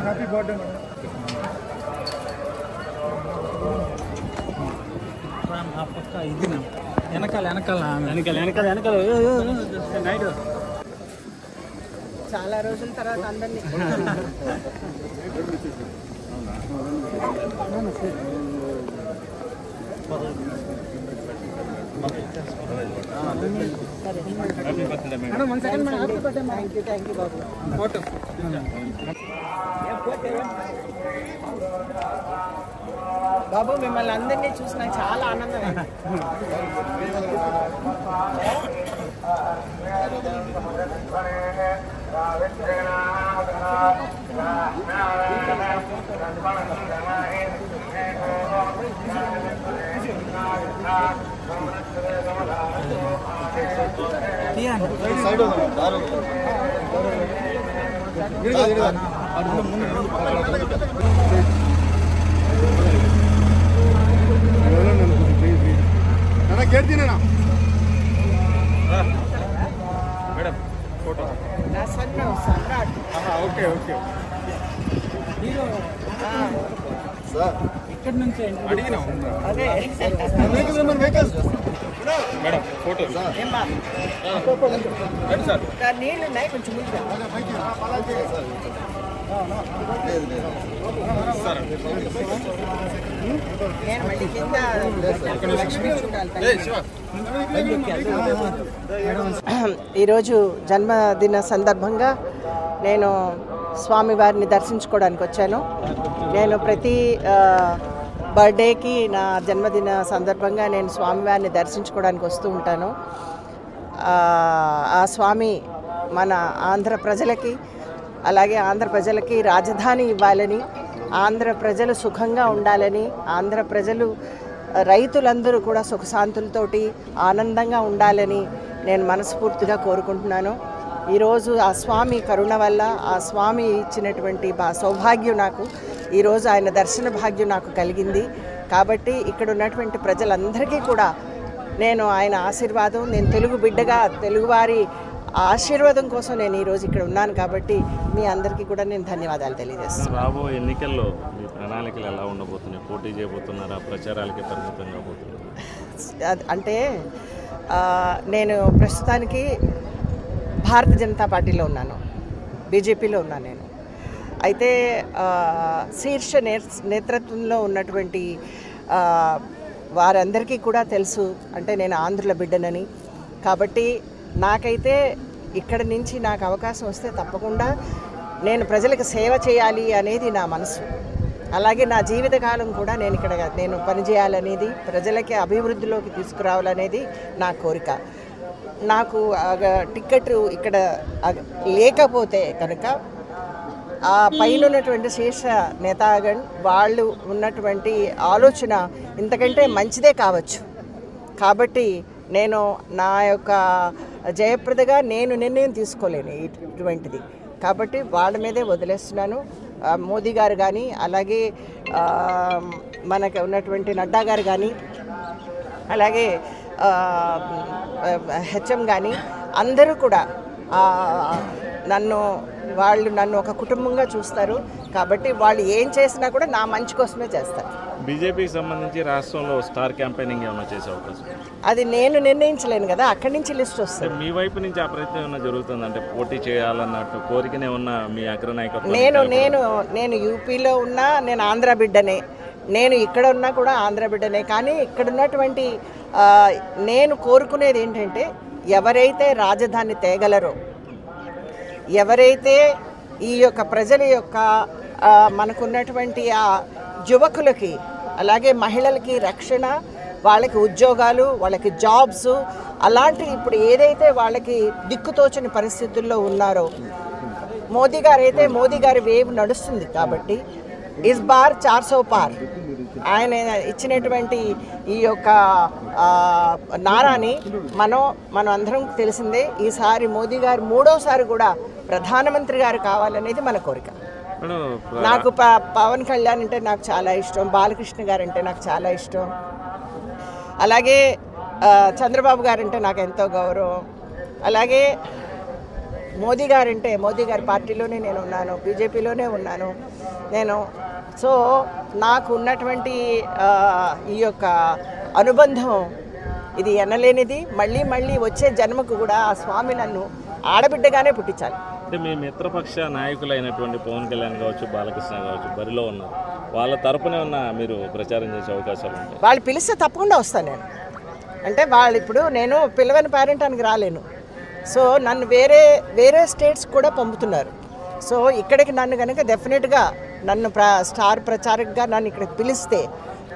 Happy birthday madam. వెనకాల night చాలా రోజుల తర్వాత అందరినీ థ్యాంక్ యూ బాబు. ఫోటో బాబు మిమ్మల్ని అందరినీ చూసి నాకు చాలా ఆనందం. Madam photo Samrat. Okay okay ఇక్కడ నుంచి అడిగినా అదే మేడం ఫోటో సార్ నీళ్ళు ఉన్నాయి కొంచెం నేను మళ్ళీ కింద లక్ష్మీ ఈరోజు జన్మదిన సందర్భంగా నేను స్వామివారిని దర్శించుకోవడానికి వచ్చాను. నేను ప్రతి బర్త్డేకి నా జన్మదిన సందర్భంగా నేను స్వామివారిని దర్శించుకోవడానికి వస్తూ ఉంటాను. ఆ స్వామి మన ఆంధ్ర ప్రజలకి అలాగే ఆంధ్ర ప్రజలకి రాజధాని ఇవ్వాలని, ఆంధ్ర ప్రజలు సుఖంగా ఉండాలని, ఆంధ్ర ప్రజలు రైతులందరూ కూడా సుఖశాంతులతోటి ఆనందంగా ఉండాలని నేను మనస్ఫూర్తిగా కోరుకుంటున్నాను. ఈరోజు ఆ స్వామి కరుణ వల్ల, ఆ స్వామి ఇచ్చినటువంటి సౌభాగ్యం నాకు ఈరోజు ఆయన దర్శన భాగ్యం నాకు కలిగింది. కాబట్టి ఇక్కడ ఉన్నటువంటి ప్రజలందరికీ కూడా నేను ఆయన ఆశీర్వాదం, నేను తెలుగు బిడ్డగా తెలుగువారి ఆశీర్వాదం కోసం నేను ఈరోజు ఇక్కడ ఉన్నాను. కాబట్టి మీ అందరికీ కూడా నేను ధన్యవాదాలు తెలియజేస్తాను. రాబోయే ఎన్నికల్లో మీ ప్రణాళికలు ఎలా ఉండబోతున్నాయి? పోటీ చేయబోతున్నారా? ప్రచారాలకి పరిమితంగా పోతున్నారు? అంటే నేను ప్రస్తుతానికి భారతీయ జనతా పార్టీలో ఉన్నాను, బీజేపీలో ఉన్నాను నేను. అయితే శీర్ష నేతృత్వంలో ఉన్నటువంటి వారందరికీ కూడా తెలుసు అంటే నేను ఆంధ్రుల బిడ్డనని. కాబట్టి నాకైతే ఇక్కడి నుంచి నాకు అవకాశం వస్తే తప్పకుండా నేను ప్రజలకు సేవ చేయాలి అనేది నా మనసు. అలాగే నా జీవితకాలం కూడా నేను పనిచేయాలనేది, ప్రజలకి అభివృద్ధిలోకి తీసుకురావాలనేది నా కోరిక. నాకు టికెట్ ఇక్కడ లేకపోతే కనుక ఆ పైన ఉన్నటువంటి శీర్ష నేతాగణ్ వాళ్ళు ఉన్నటువంటి ఆలోచన ఇంతకంటే మంచిదే కావచ్చు. కాబట్టి నేను నా యొక్క జయప్రదగా నేను నిర్ణయం తీసుకోలేను ఇటువంటిది. కాబట్టి వాళ్ళ మీదే వదిలేస్తున్నాను. మోదీ గారు కానీ అలాగే మనకు ఉన్నటువంటి నడ్డా గారు కానీ అలాగే హెచ్ఎం కానీ అందరూ కూడా వాళ్ళు నన్ను ఒక కుటుంబంగా చూస్తారు. కాబట్టి వాళ్ళు ఏం చేసినా కూడా నా మంచి కోసమే చేస్తారు. బీజేపీకి సంబంధించి రాష్ట్రంలో స్టార్ క్యాంపెయినింగ్ ఏమైనా చేసే అవకాశం? అది నేను నిర్ణయించలేను కదా, అక్కడి నుంచి లిస్ట్ వస్తుంది. మీ వైపు నుంచి ఆ ప్రయత్నం ఏమైనా జరుగుతుంది? అంటే పోటీ చేయాలన్నట్టు కోరికనే ఉన్న మీ అగ్రనాయకత్వం? నేను యూపీలో ఉన్నా, నేను ఆంధ్ర బిడ్డనే. నేను ఇక్కడ ఉన్నా కూడా ఆంధ్ర బిడ్డనే. కానీ ఇక్కడ ఉన్నటువంటి నేను కోరుకునేది ఏంటంటే, ఎవరైతే రాజధాని తేగలరో, ఎవరైతే ఈ యొక్క ప్రజల యొక్క మనకున్నటువంటి ఆ యువకులకి అలాగే మహిళలకి రక్షణ, వాళ్ళకి ఉద్యోగాలు, వాళ్ళకి జాబ్స్, అలాంటి ఇప్పుడు ఏదైతే వాళ్ళకి దిక్కుతోచని పరిస్థితుల్లో ఉన్నారో, మోదీ గారు వేవ్ నడుస్తుంది. కాబట్టి ఇస్ బార్ 400 పార్ ఆయన ఇచ్చినటువంటి ఈ యొక్క నారాని మనం అందరం తెలిసిందే. ఈసారి మోదీ గారు మూడోసారి కూడా ప్రధానమంత్రి గారు కావాలనేది మన కోరిక. నాకు పవన్ కళ్యాణ్ అంటే నాకు చాలా ఇష్టం, బాలకృష్ణ గారు అంటే నాకు చాలా ఇష్టం, అలాగే చంద్రబాబు గారు అంటే నాకు ఎంతో గౌరవం, అలాగే మోదీ గారంటే మోదీ గారి పార్టీలోనే నేను ఉన్నాను, బీజేపీలోనే ఉన్నాను నేను. సో నాకు ఉన్నటువంటి ఈ యొక్క అనుబంధం ఇది ఎనలేనిది. మళ్ళీ మళ్ళీ వచ్చే జన్మకు కూడా ఆ స్వామి నన్ను ఆడబిడ్డగానే పుట్టించాలి. అంటే మీ మిత్రపక్ష నాయకులైనటువంటి పవన్ కళ్యాణ్ కావచ్చు, బాలకృష్ణ కావచ్చు, బరిలో ఉన్నారు. వాళ్ళ తరపునే ఉన్న మీరు ప్రచారం చేసే అవకాశాలు ఉంటాయి? వాళ్ళు పిలిస్తే తప్పకుండా వస్తాను నేను. అంటే వాళ్ళు ఇప్పుడు నేను పిలవని పేరెంటానికి రాలేను. సో నన్ను వేరే స్టేట్స్ కూడా పంపుతున్నారు. సో ఇక్కడికి నన్ను కనుక డెఫినెట్గా నన్ను స్టార్ ప్రచారకగా నన్ను ఇక్కడికి పిలిస్తే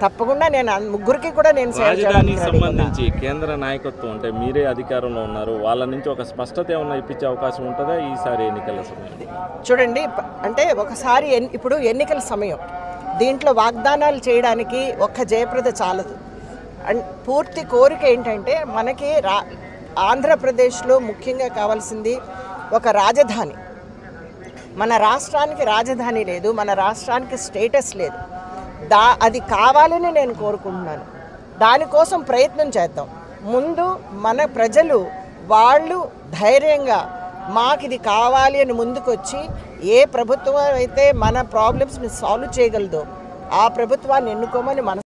తప్పకుండా నేను ముగ్గురికి కూడా నేను రాజధానికి సంబంధించి కేంద్ర నాయకత్వం అంటే మీరే అధికారంలో ఉన్నారు, వాళ్ళ నుంచి ఒక స్పష్టత ఏమన్నా ఇప్పించే అవకాశం ఉంటుందా ఈసారి ఎన్నికల సమయం? చూడండి, అంటే ఒకసారి ఇప్పుడు ఎన్నికల సమయం, దీంట్లో వాగ్దానాలు చేయడానికి ఒక్క జయప్రద చాలదు. అండ్ పూర్తి కోరిక ఏంటంటే మనకి ఆంధ్రప్రదేశ్లో ముఖ్యంగా కావాల్సింది ఒక రాజధాని. మన రాష్ట్రానికి రాజధాని లేదు, మన రాష్ట్రానికి స్టేటస్ లేదు. అది కావాలని నేను కోరుకుంటున్నాను. దానికోసం ప్రయత్నం చేద్దాం. ముందు మన ప్రజలు వాళ్ళు ధైర్యంగా మాకు ఇది కావాలి అని ముందుకొచ్చి ఏ ప్రభుత్వం అయితే మన ప్రాబ్లమ్స్ని సాల్వ్ చేయగలదో ఆ ప్రభుత్వాన్ని ఎన్నుకోమని మన